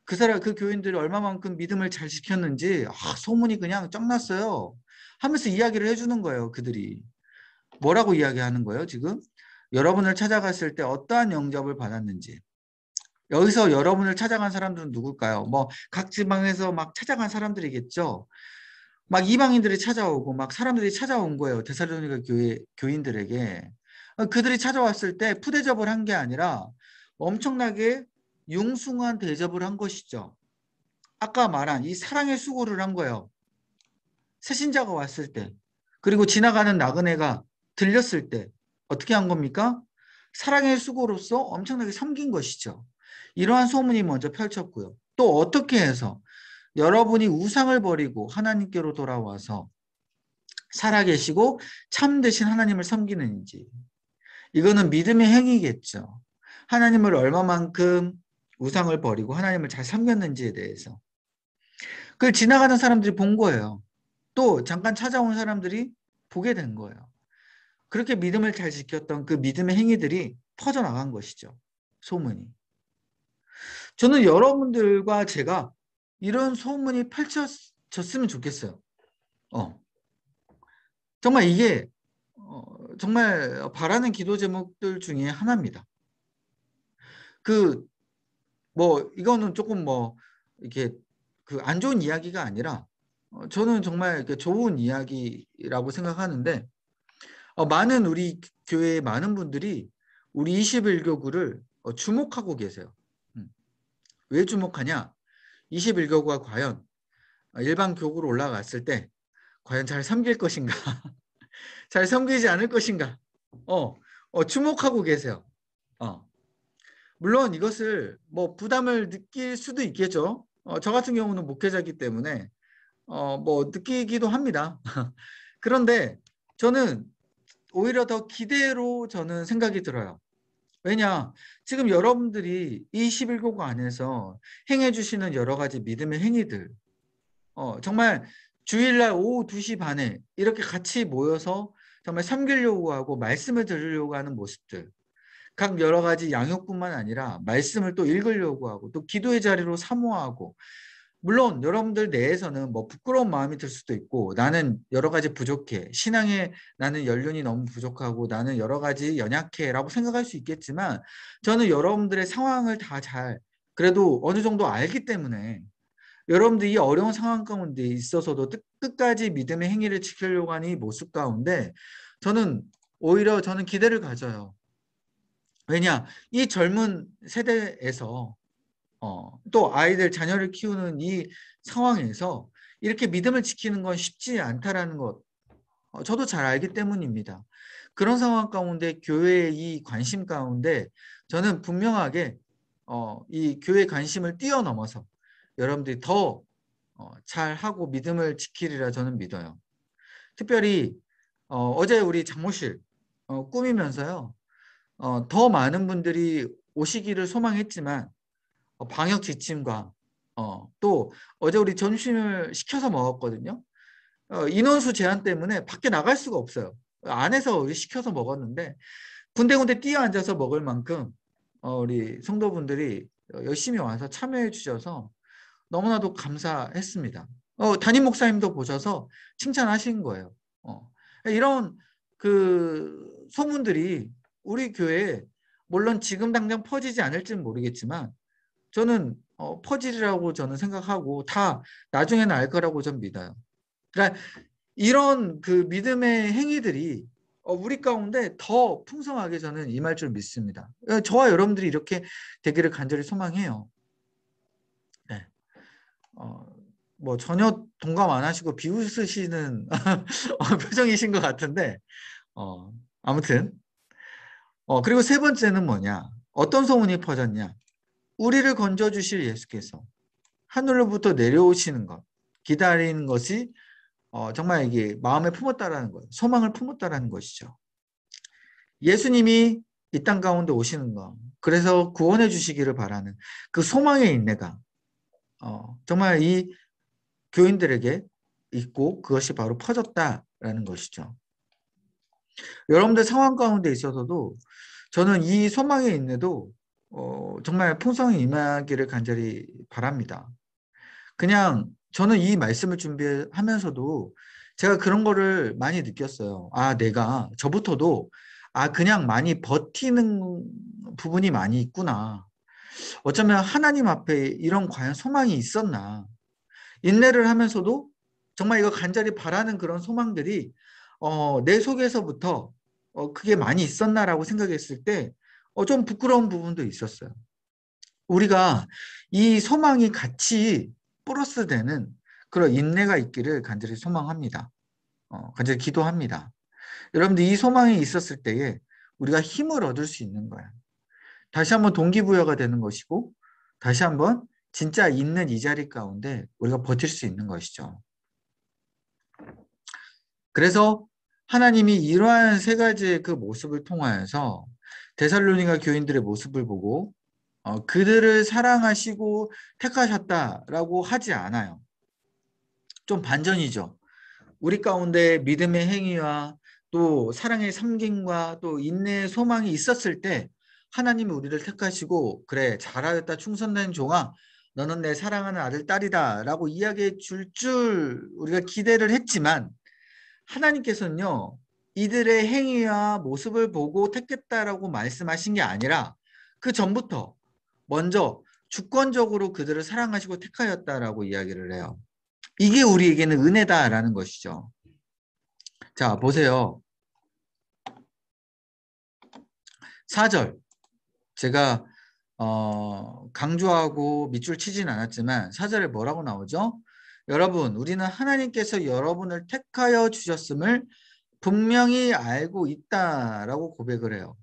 Speaker 1: 그 교인들이 얼마만큼 믿음을 잘 지켰는지, 소문이 그냥 쩍났어요. 하면서 이야기를 해주는 거예요, 그들이. 뭐라고 이야기하는 거예요, 지금? 여러분을 찾아갔을 때 어떠한 영접을 받았는지. 여기서 여러분을 찾아간 사람들은 누굴까요? 각 지방에서 막 찾아간 사람들이겠죠. 막 이방인들이 찾아오고 막 사람들이 찾아온 거예요. 데살로니가 교회 교인들에게. 그들이 찾아왔을 때 푸대접을 한 게 아니라 엄청나게 융숭한 대접을 한 것이죠. 아까 말한 이 사랑의 수고를 한 거예요. 새신자가 왔을 때, 그리고 지나가는 나그네가 들렸을 때 어떻게 한 겁니까? 사랑의 수고로서 엄청나게 섬긴 것이죠. 이러한 소문이 먼저 펼쳤고요. 또 어떻게 해서 여러분이 우상을 버리고 하나님께로 돌아와서 살아계시고 참되신 하나님을 섬기는지, 이거는 믿음의 행위겠죠. 하나님을 얼마만큼 우상을 버리고 하나님을 잘 섬겼는지에 대해서 그걸 지나가는 사람들이 본 거예요. 또 잠깐 찾아온 사람들이 보게 된 거예요. 그렇게 믿음을 잘 지켰던 그 믿음의 행위들이 퍼져나간 것이죠. 소문이. 저는 여러분들과 제가 이런 소문이 펼쳐졌으면 좋겠어요. 정말 이게 정말 바라는 기도 제목들 중에 하나입니다. 이거는 조금 이렇게 안 좋은 이야기가 아니라 저는 정말 이렇게 좋은 이야기라고 생각하는데, 많은 우리 교회의 많은 분들이 우리 21교구를 주목하고 계세요. 왜 주목하냐? 21교구가 과연 일반 교구로 올라갔을 때 과연 잘 섬길 것인가? 잘 섬기지 않을 것인가? 주목하고 계세요. 물론 이것을 부담을 느낄 수도 있겠죠. 저 같은 경우는 목회자이기 때문에 느끼기도 합니다. 그런데 저는 오히려 더 기대로 저는 생각이 들어요. 왜냐, 지금 여러분들이 이 11교구 안에서 행해 주시는 여러 가지 믿음의 행위들, 정말 주일날 오후 2시 반에 이렇게 같이 모여서 정말 섬기려고 하고 말씀을 들으려고 하는 모습들, 각 여러 가지 양육뿐만 아니라 말씀을 또 읽으려고 하고 또 기도의 자리로 사모하고, 물론 여러분들 내에서는 부끄러운 마음이 들 수도 있고, 나는 여러 가지 부족해, 신앙에 나는 연륜이 너무 부족하고 나는 여러 가지 연약해 라고 생각할 수 있겠지만, 저는 여러분들의 상황을 다 그래도 어느 정도 알기 때문에 여러분들이 이 어려운 상황 가운데 있어서도 끝까지 믿음의 행위를 지키려고 하는 이 모습 가운데 오히려 저는 기대를 가져요. 왜냐, 이 젊은 세대에서 또 아이들 자녀를 키우는 이 상황에서 이렇게 믿음을 지키는 건 쉽지 않다라는 것, 저도 잘 알기 때문입니다. 그런 상황 가운데 교회의 이 관심 가운데 저는 분명하게 이 교회 관심을 뛰어넘어서 여러분들이 더 잘하고 믿음을 지키리라 저는 믿어요. 특별히 어제 우리 장모실 꾸미면서요, 더 많은 분들이 오시기를 소망했지만 방역 지침과 또 어제 우리 점심을 시켜서 먹었거든요. 인원수 제한 때문에 밖에 나갈 수가 없어요. 안에서 우리 시켜서 먹었는데 군데군데 뛰어 앉아서 먹을 만큼 우리 성도분들이 열심히 와서 참여해 주셔서 너무나도 감사했습니다. 담임 목사님도 보셔서 칭찬하신 거예요. 이런 그 소문들이 우리 교회에 물론 지금 당장 퍼지지 않을지는 모르겠지만 저는 퍼지리라고 저는 생각하고 다 나중에는 알 거라고 저는 믿어요. 그러니까 이런 그 믿음의 행위들이 우리 가운데 더 풍성하게 저는 임할 줄 믿습니다. 저와 여러분들이 이렇게 되기를 간절히 소망해요. 네. 전혀 동감 안 하시고 비웃으시는 표정이신 것 같은데 아무튼 그리고 세 번째는 뭐냐? 어떤 소문이 퍼졌냐? 우리를 건져주실 예수께서 하늘로부터 내려오시는 것, 기다리는 것이 정말 이게 마음에 품었다라는 거예요. 소망을 품었다라는 것이죠. 예수님이 이 땅 가운데 오시는 것, 그래서 구원해 주시기를 바라는 그 소망의 인내가 정말 이 교인들에게 있고 그것이 바로 퍼졌다라는 것이죠. 여러분들 상황 가운데 있어서도 저는 이 소망의 인내도 정말 풍성히 임하기를 간절히 바랍니다. 그냥 저는 이 말씀을 준비하면서도 제가 그런 거를 많이 느꼈어요. 아, 내가 저부터도 그냥 많이 버티는 부분이 많이 있구나. 어쩌면 하나님 앞에 이런 과연 소망이 있었나. 인내를 하면서도 정말 이거 간절히 바라는 그런 소망들이 내 속에서부터 그게 많이 있었나라고 생각했을 때 좀 부끄러운 부분도 있었어요. 우리가 이 소망이 같이 플러스 되는 그런 인내가 있기를 간절히 소망합니다. 간절히 기도합니다. 여러분들 이 소망이 있었을 때에 우리가 힘을 얻을 수 있는 거야. 다시 한번 동기부여가 되는 것이고 다시 한번 진짜 있는 이 자리 가운데 우리가 버틸 수 있는 것이죠. 그래서 하나님이 이러한 세 가지의 그 모습을 통하여서 데살로니가 교인들의 모습을 보고 그들을 사랑하시고 택하셨다라고 하지 않아요. 좀 반전이죠. 우리 가운데 믿음의 행위와 또 사랑의 섬김과 또 인내의 소망이 있었을 때 하나님이 우리를 택하시고 그래 잘하였다 충성된 종아 너는 내 사랑하는 아들 딸이다 라고 이야기해 줄 우리가 기대를 했지만 하나님께서는요 이들의 행위와 모습을 보고 택했다라고 말씀하신 게 아니라 그 전부터 먼저 주권적으로 그들을 사랑하시고 택하였다라고 이야기를 해요. 이게 우리에게는 은혜다라는 것이죠. 자, 보세요. 4절. 제가 강조하고 밑줄 치진 않았지만 4절에 뭐라고 나오죠? 여러분, 우리는 하나님께서 여러분을 택하여 주셨음을 분명히 알고 있다라고 고백을 해요.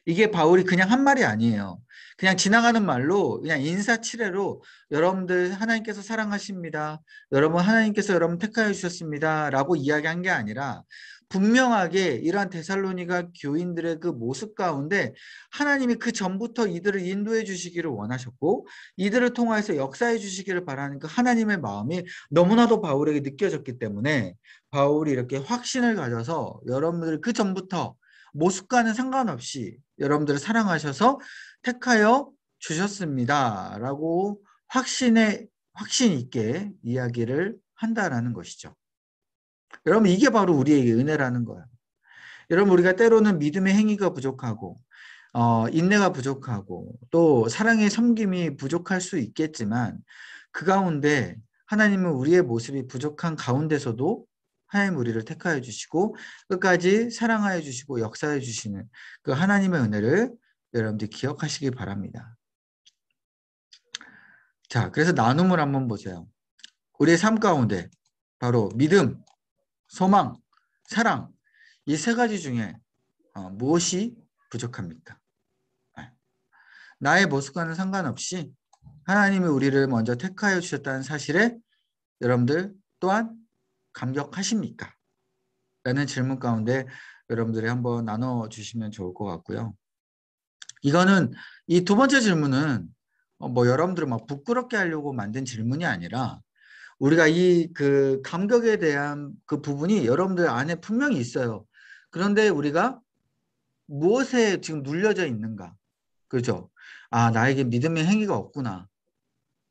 Speaker 1: 이게 바울이 그냥 한 말이 아니에요. 그냥 지나가는 말로 그냥 인사치레로 여러분들 하나님께서 사랑하십니다. 여러분 하나님께서 여러분 택하여 주셨습니다. 라고 이야기한 게 아니라 분명하게 이러한 데살로니가 교인들의 그 모습 가운데 하나님이 그 전부터 이들을 인도해 주시기를 원하셨고 이들을 통해서 역사해 주시기를 바라는 그 하나님의 마음이 너무나도 바울에게 느껴졌기 때문에 바울이 이렇게 확신을 가져서 여러분들 그 전부터 모습과는 상관없이 여러분들을 사랑하셔서 택하여 주셨습니다. 라고 확신 있게 이야기를 한다라는 것이죠. 여러분 이게 바로 우리에게 은혜라는 거예요. 여러분 우리가 때로는 믿음의 행위가 부족하고 인내가 부족하고 또 사랑의 섬김이 부족할 수 있겠지만 그 가운데 하나님은 우리의 모습이 부족한 가운데서도 하나님 우리를 택하여 주시고 끝까지 사랑하여 주시고 역사해 주시는 그 하나님의 은혜를 여러분들이 기억하시기 바랍니다. 자, 그래서 나눔을 한번 보세요. 우리의 삶 가운데 바로 믿음, 소망, 사랑 이 세 가지 중에 무엇이 부족합니까? 나의 모습과는 상관없이 하나님이 우리를 먼저 택하여 주셨다는 사실에 여러분들 또한 감격하십니까? 라는 질문 가운데 여러분들이 한번 나눠주시면 좋을 것 같고요. 이거는 이 두 번째 질문은 뭐 여러분들을 막 부끄럽게 하려고 만든 질문이 아니라 우리가 이 그 감격에 대한 그 부분이 여러분들 안에 분명히 있어요. 그런데 우리가 무엇에 지금 눌려져 있는가? 그죠? 나에게 믿음의 행위가 없구나.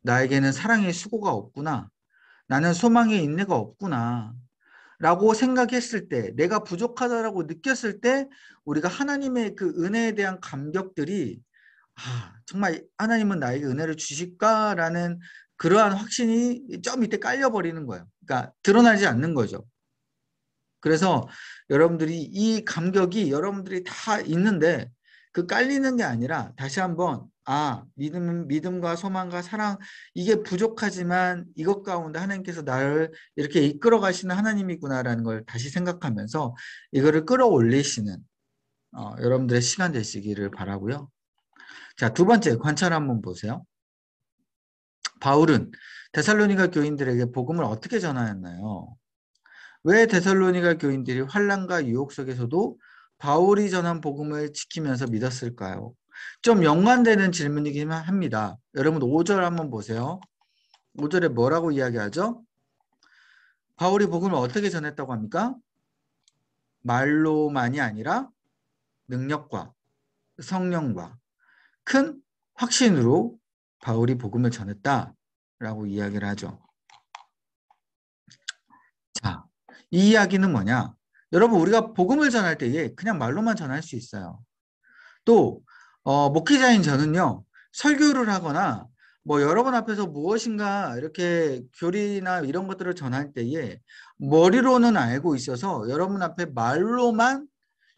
Speaker 1: 나에게는 사랑의 수고가 없구나. 나는 소망의 인내가 없구나. 라고 생각했을 때, 내가 부족하다라고 느꼈을 때, 우리가 하나님의 그 은혜에 대한 감격들이, 정말 하나님은 나에게 은혜를 주실까라는 그러한 확신이 저 밑에 깔려버리는 거예요. 그러니까 드러나지 않는 거죠. 그래서 여러분들이 이 감격이 여러분들이 다 있는데 그 깔리는 게 아니라 다시 한번 믿음과 소망과 사랑 이게 부족하지만 이것 가운데 하나님께서 나를 이렇게 이끌어 가시는 하나님이구나라는 걸 다시 생각하면서 이거를 끌어올리시는 여러분들의 시간 되시기를 바라고요. 자, 두 번째 관찰 한번 보세요. 바울은 데살로니가 교인들에게 복음을 어떻게 전하였나요? 왜 데살로니가 교인들이 환난과 유혹 속에서도 바울이 전한 복음을 지키면서 믿었을까요? 좀 연관되는 질문이긴 합니다. 여러분 5절 한번 보세요. 5절에 뭐라고 이야기하죠? 바울이 복음을 어떻게 전했다고 합니까? 말로만이 아니라 능력과 성령과 큰 확신으로 바울이 복음을 전했다라고 이야기를 하죠. 자, 이 이야기는 뭐냐? 여러분, 우리가 복음을 전할 때에 그냥 말로만 전할 수 있어요. 또 목회자인 저는요, 설교를 하거나 뭐 여러분 앞에서 무엇인가 이렇게 교리나 이런 것들을 전할 때에 머리로는 알고 있어서 여러분 앞에 말로만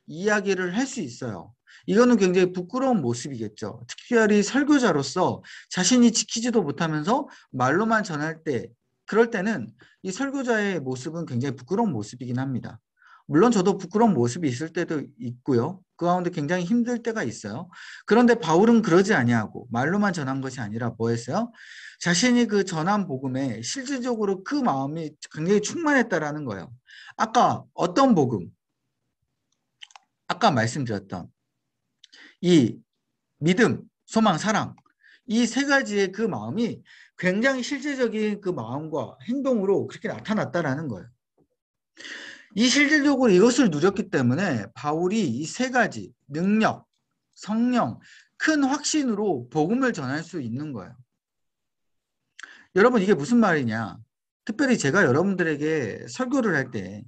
Speaker 1: 이야기를 할 수 있어요. 이거는 굉장히 부끄러운 모습이겠죠. 특별히 설교자로서 자신이 지키지도 못하면서 말로만 전할 때, 그럴 때는 이 설교자의 모습은 굉장히 부끄러운 모습이긴 합니다. 물론 저도 부끄러운 모습이 있을 때도 있고요. 그 가운데 굉장히 힘들 때가 있어요. 그런데 바울은 그러지 아니하고 말로만 전한 것이 아니라 뭐 했어요? 자신이 그 전한 복음에 실질적으로 그 마음이 굉장히 충만했다라는 거예요. 아까 어떤 복음? 아까 말씀드렸던 이 믿음, 소망, 사랑, 이 세 가지의 그 마음이 굉장히 실제적인 그 마음과 행동으로 그렇게 나타났다라는 거예요. 이 실질적으로 이것을 누렸기 때문에 바울이 이 세 가지 능력, 성령, 큰 확신으로 복음을 전할 수 있는 거예요. 여러분, 이게 무슨 말이냐? 특별히 제가 여러분들에게 설교를 할 때,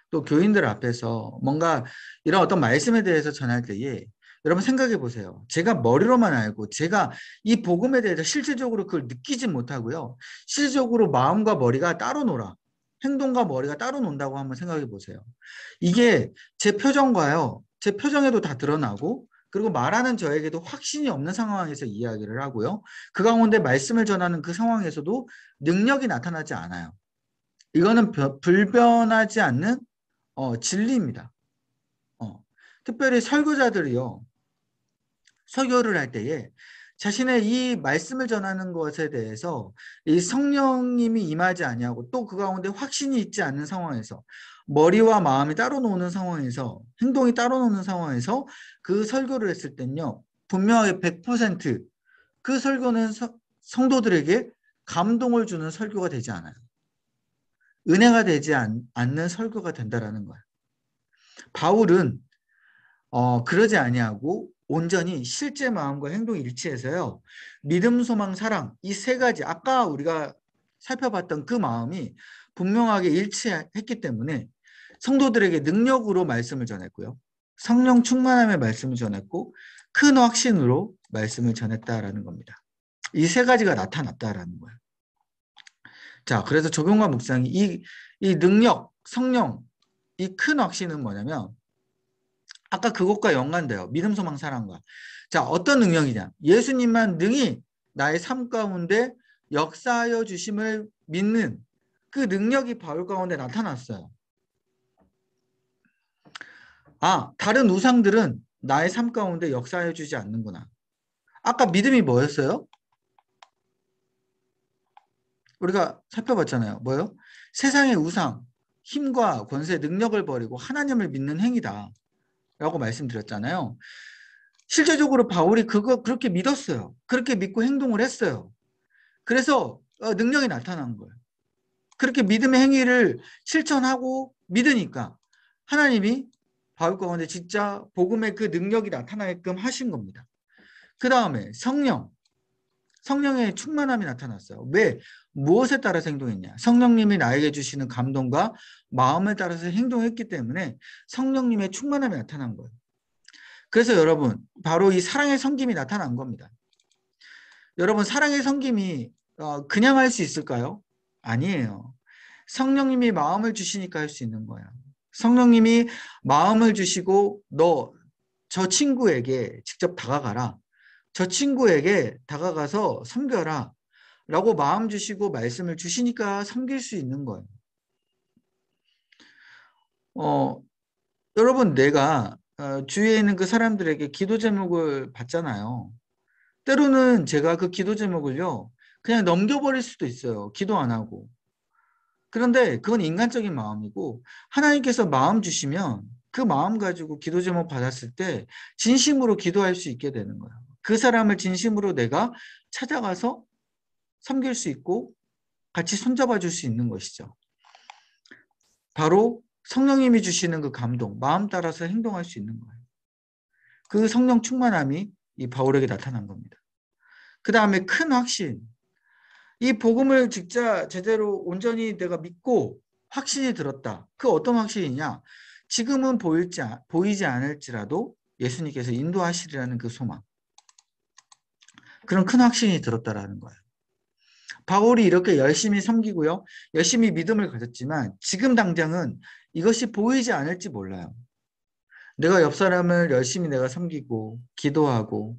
Speaker 1: 또 교인들 앞에서 뭔가 이런 어떤 말씀에 대해서 전할 때에 여러분 생각해 보세요. 제가 머리로만 알고 제가 이 복음에 대해서 실질적으로 그걸 느끼지 못하고요. 실질적으로 마음과 머리가 따로 놀아. 행동과 머리가 따로 논다고 한번 생각해 보세요. 이게 제 표정과요. 제 표정에도 다 드러나고 그리고 말하는 저에게도 확신이 없는 상황에서 이야기를 하고요. 그 가운데 말씀을 전하는 그 상황에서도 능력이 나타나지 않아요. 이거는 불변하지 않는 진리입니다. 특별히 설교자들이요. 설교를 할 때에 자신의 이 말씀을 전하는 것에 대해서 이 성령님이 임하지 아니하고 또 그 가운데 확신이 있지 않는 상황에서 머리와 마음이 따로 노는 상황에서 행동이 따로 노는 상황에서 그 설교를 했을 땐요. 분명하게 100%그 설교는 성도들에게 감동을 주는 설교가 되지 않아요. 은혜가 되지 않는 설교가 된다라는 거예요. 바울은 그러지 아니하고 온전히 실제 마음과 행동이 일치해서요. 믿음, 소망, 사랑 이 세 가지 아까 우리가 살펴봤던 그 마음이 분명하게 일치했기 때문에 성도들에게 능력으로 말씀을 전했고요. 성령 충만함의 말씀을 전했고 큰 확신으로 말씀을 전했다라는 겁니다. 이 세 가지가 나타났다라는 거예요. 자, 그래서 적용과 묵상이 이 능력, 성령, 이 큰 확신은 뭐냐면 아까 그것과 연관돼요. 믿음, 소망, 사랑과. 자, 어떤 능력이냐? 예수님만 능히 나의 삶 가운데 역사하여 주심을 믿는 그 능력이 바울 가운데 나타났어요. 아, 다른 우상들은 나의 삶 가운데 역사하여 주지 않는구나. 아까 믿음이 뭐였어요? 우리가 살펴봤잖아요. 뭐요? 세상의 우상, 힘과 권세, 능력을 버리고 하나님을 믿는 행위다. 라고 말씀드렸잖아요. 실제적으로 바울이 그렇게 믿었어요. 그렇게 믿고 행동을 했어요. 그래서 능력이 나타난 거예요. 그렇게 믿음의 행위를 실천하고 믿으니까 하나님이 바울 가운데 진짜 복음의 그 능력이 나타나게끔 하신 겁니다. 그 다음에 성령의 충만함이 나타났어요. 왜? 무엇에 따라서 행동했냐? 성령님이 나에게 주시는 감동과 마음을 따라서 행동했기 때문에 성령님의 충만함이 나타난 거예요. 그래서 여러분 바로 이 사랑의 섬김이 나타난 겁니다. 여러분 사랑의 섬김이 그냥 할 수 있을까요? 아니에요. 성령님이 마음을 주시니까 할 수 있는 거예요. 성령님이 마음을 주시고 저 친구에게 직접 다가가라. 저 친구에게 다가가서 섬겨라. 라고 마음 주시고 말씀을 주시니까 섬길 수 있는 거예요. 여러분 내가 주위에 있는 그 사람들에게 기도 제목을 받잖아요. 때로는 제가 그 기도 제목을요. 그냥 넘겨버릴 수도 있어요. 기도 안 하고. 그런데 그건 인간적인 마음이고 하나님께서 마음 주시면 그 마음 가지고 기도 제목 받았을 때 진심으로 기도할 수 있게 되는 거예요. 그 사람을 진심으로 내가 찾아가서 섬길 수 있고 같이 손잡아 줄 수 있는 것이죠. 바로 성령님이 주시는 그 감동, 마음 따라서 행동할 수 있는 거예요. 그 성령 충만함이 이 바울에게 나타난 겁니다. 그 다음에 큰 확신. 이 복음을 진짜 제대로 온전히 내가 믿고 확신이 들었다. 그 어떤 확신이냐? 지금은 보이지 않을지라도 예수님께서 인도하시리라는 그 소망. 그런 큰 확신이 들었다라는 거예요. 바울이 이렇게 열심히 섬기고요. 열심히 믿음을 가졌지만 지금 당장은 이것이 보이지 않을지 몰라요. 내가 옆 사람을 열심히 내가 섬기고 기도하고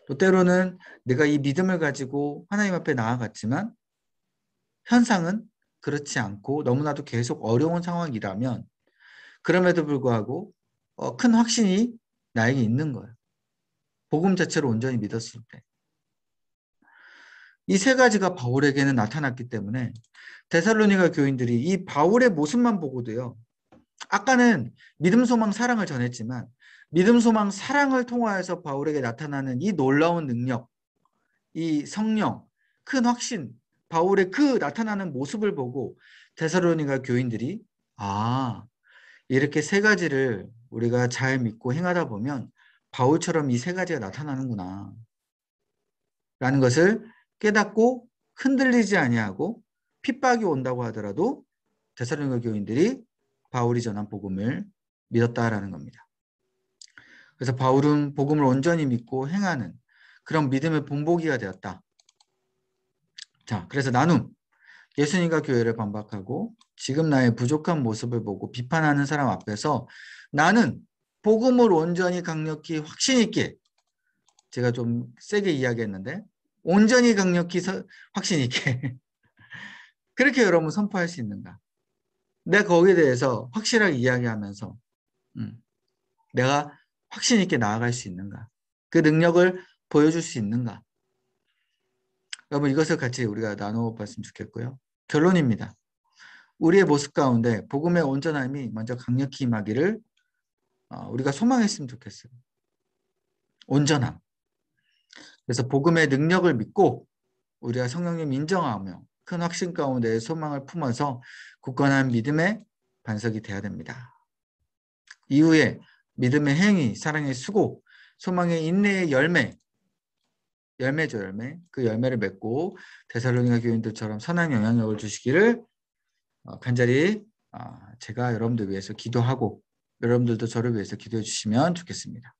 Speaker 1: 또 때로는 내가 이 믿음을 가지고 하나님 앞에 나아갔지만 현상은 그렇지 않고 너무나도 계속 어려운 상황이라면 그럼에도 불구하고 큰 확신이 나에게 있는 거예요. 복음 자체를 온전히 믿었을 때. 이 세 가지가 바울에게는 나타났기 때문에 데살로니가 교인들이 이 바울의 모습만 보고도요. 아까는 믿음, 소망, 사랑을 전했지만 믿음, 소망, 사랑을 통하여서 바울에게 나타나는 이 놀라운 능력, 이 성령, 큰 확신, 바울의 그 나타나는 모습을 보고 데살로니가 교인들이 이렇게 세 가지를 우리가 잘 믿고 행하다 보면 바울처럼 이 세 가지가 나타나는구나 라는 것을 깨닫고 흔들리지 아니하고 핍박이 온다고 하더라도 데살로니가 교인들이 바울이 전한 복음을 믿었다라는 겁니다. 그래서 바울은 복음을 온전히 믿고 행하는 그런 믿음의 본보기가 되었다. 자, 그래서 나눔. 예수님과 교회를 반박하고 지금 나의 부족한 모습을 보고 비판하는 사람 앞에서 나는 복음을 온전히 강력히 확신 있게, 제가 좀 세게 이야기했는데 온전히 강력히 확신 있게 그렇게 여러분 선포할 수 있는가? 내가 거기에 대해서 확실하게 이야기하면서 내가 확신 있게 나아갈 수 있는가? 그 능력을 보여줄 수 있는가? 여러분 이것을 같이 우리가 나누어 봤으면 좋겠고요. 결론입니다. 우리의 모습 가운데 복음의 온전함이 먼저 강력히 임하기를 우리가 소망했으면 좋겠어요. 온전함. 그래서 복음의 능력을 믿고 우리가 성령님 인정하며 큰 확신 가운데 소망을 품어서 굳건한 믿음의 반석이 되어야 됩니다. 이후에 믿음의 행위, 사랑의 수고, 소망의 인내의 열매죠, 열매. 그 열매를 맺고 데살로니가 교인들처럼 선한 영향력을 주시기를 간절히 제가 여러분들 위해서 기도하고 여러분들도 저를 위해서 기도해 주시면 좋겠습니다.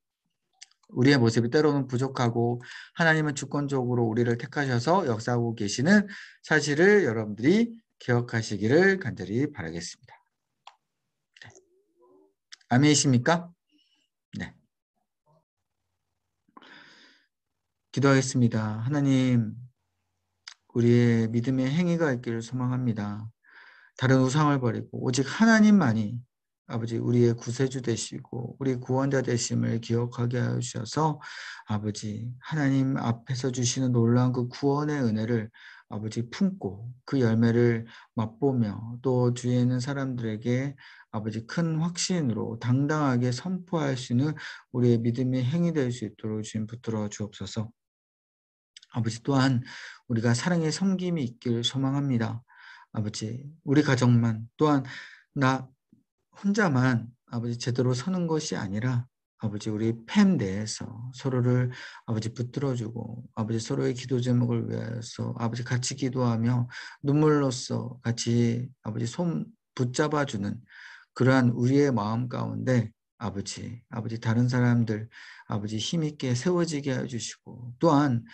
Speaker 1: 우리의 모습이 때로는 부족하고 하나님은 주권적으로 우리를 택하셔서 역사하고 계시는 사실을 여러분들이 기억하시기를 간절히 바라겠습니다. 네. 아멘이십니까? 네. 기도하겠습니다. 하나님, 우리의 믿음의 행위가 있기를 소망합니다. 다른 우상을 버리고 오직 하나님만이 아버지 우리의 구세주 되시고 우리 구원자 되심을 기억하게 하셔서 아버지 하나님 앞에서 주시는 놀라운 그 구원의 은혜를 아버지 품고 그 열매를 맛보며 또 주위에 있는 사람들에게 아버지 큰 확신으로 당당하게 선포할 수 있는 우리의 믿음의 행위 될 수 있도록 주님 붙들어 주옵소서. 아버지 또한 우리가 사랑의 섬김이 있길 소망합니다. 아버지 우리 가정만 또한 나 혼자만 아버지 제대로 서는 것이 아니라 아버지 우리 팸 내에서 서로를 아버지 붙들어주고 아버지 서로의 기도 제목을 위해서 아버지 같이 기도하며 눈물로써 같이 아버지 손 붙잡아주는 그러한 우리의 마음 가운데 아버지 다른 사람들 아버지 힘있게 세워지게 해주시고 또한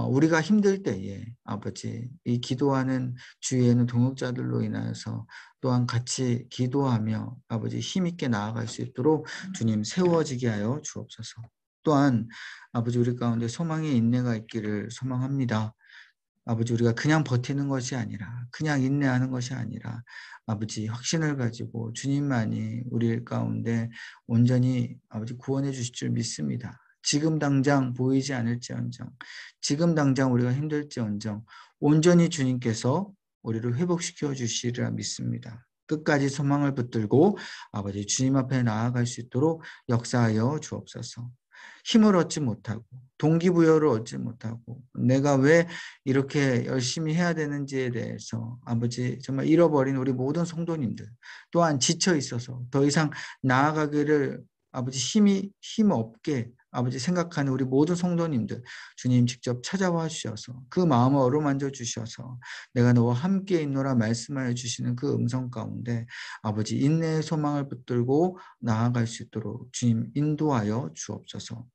Speaker 1: 우리가 힘들 때에 아버지 이 기도하는 주위에는 동역자들로 인하여서 또한 같이 기도하며 아버지 힘있게 나아갈 수 있도록 주님 세워지게 하여 주옵소서. 또한 아버지 우리 가운데 소망의 인내가 있기를 소망합니다. 아버지 우리가 그냥 버티는 것이 아니라 그냥 인내하는 것이 아니라 아버지 확신을 가지고 주님만이 우리 가운데 온전히 아버지 구원해 주실 줄 믿습니다. 지금 당장 보이지 않을지언정 지금 당장 우리가 힘들지언정 온전히 주님께서 우리를 회복시켜 주시리라 믿습니다. 끝까지 소망을 붙들고 아버지 주님 앞에 나아갈 수 있도록 역사하여 주옵소서. 힘을 얻지 못하고 동기부여를 얻지 못하고 내가 왜 이렇게 열심히 해야 되는지에 대해서 아버지 정말 잃어버린 우리 모든 성도님들 또한 지쳐 있어서 더 이상 나아가기를 아버지 힘 없게 아버지 생각하는 우리 모든 성도님들 주님 직접 찾아와 주셔서 그 마음을 어루만져 주셔서 내가 너와 함께 있노라 말씀하여 주시는 그 음성 가운데 아버지 인내의 소망을 붙들고 나아갈 수 있도록 주님 인도하여 주옵소서.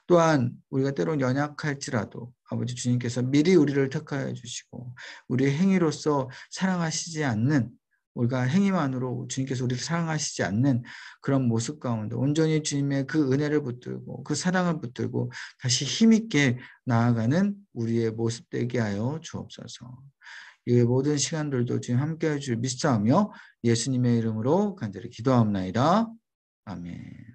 Speaker 1: 또한 우리가 때론 연약할지라도 아버지 주님께서 미리 우리를 택하여 주시고 우리의 행위로서 사랑하시지 않는 우리가 행위만으로 주님께서 우리를 사랑하시지 않는 그런 모습 가운데 온전히 주님의 그 은혜를 붙들고 그 사랑을 붙들고 다시 힘있게 나아가는 우리의 모습 되게 하여 주옵소서. 이 모든 시간들도 주님 함께해 줄 믿사오며 예수님의 이름으로 간절히 기도하옵나이다. 아멘.